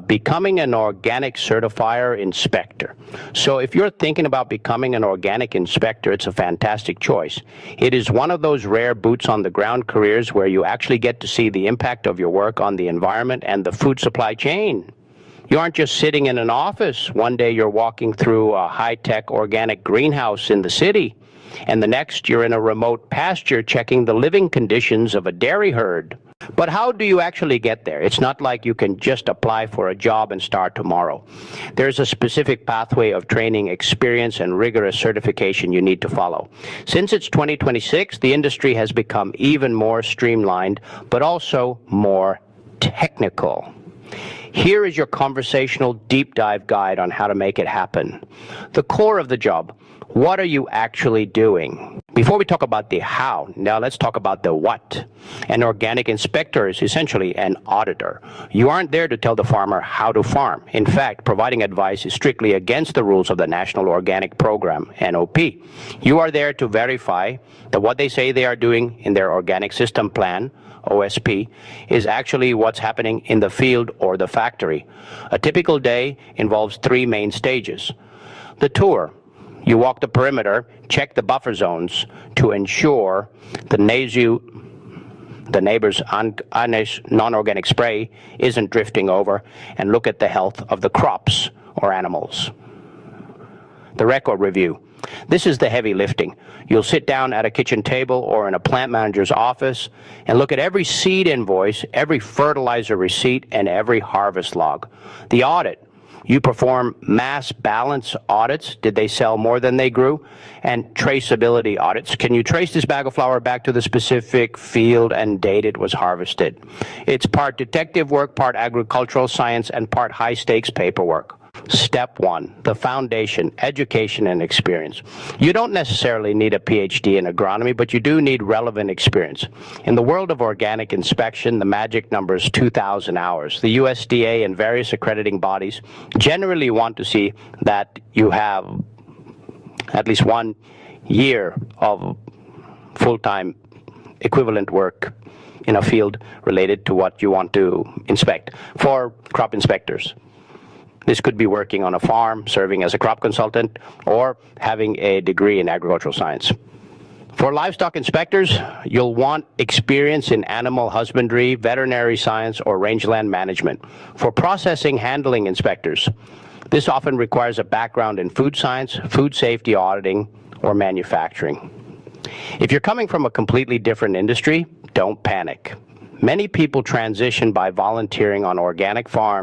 becoming an organic certifier inspector. So if you're thinking about becoming an organic inspector, it's a fantastic choice. It is one of those rare boots on the ground careers where you actually get to see the impact of your work on the environment and the food supply chain. You aren't just sitting in an office. One day you're walking through a high-tech organic greenhouse in the city, and the next you're in a remote pasture checking the living conditions of a dairy herd. But how do you actually get there? It's not like you can just apply for a job and start tomorrow. There's a specific pathway of training, experience, and rigorous certification you need to follow. Since it's 2026, the industry has become even more streamlined, but also more technical. Here is your conversational deep dive guide on how to make it happen. The core of the job. What are you actually doing? Before we talk about the how, now let's talk about the what. An organic inspector is essentially an auditor. You aren't there to tell the farmer how to farm. In fact, providing advice is strictly against the rules of the National Organic Program, NOP. You are there to verify that what they say they are doing in their organic system plan, OSP, is actually what's happening in the field or the factory. A typical day involves 3 main stages. The tour. You walk the perimeter, check the buffer zones to ensure the neighbor's non-organic spray isn't drifting over, and look at the health of the crops or animals. The record review. This is the heavy lifting. You'll sit down at a kitchen table or in a plant manager's office and look at every seed invoice, every fertilizer receipt, and every harvest log. The audit. You perform mass balance audits. Did they sell more than they grew? And traceability audits. Can you trace this bag of flour back to the specific field and date it was harvested? It's part detective work, part agricultural science, and part high-stakes paperwork. Step 1, the foundation, education and experience. You don't necessarily need a PhD in agronomy, but you do need relevant experience. In the world of organic inspection, the magic number is 2,000 hours. The USDA and various accrediting bodies generally want to see that you have at least 1 year of full-time equivalent work in a field related to what you want to inspect. For crop inspectors, this could be working on a farm, serving as a crop consultant, or having a degree in agricultural science. For livestock inspectors, you'll want experience in animal husbandry, veterinary science, or rangeland management. For processing handling inspectors, this often requires a background in food science, food safety auditing, or manufacturing. If you're coming from a completely different industry, don't panic. Many people transition by volunteering on organic farms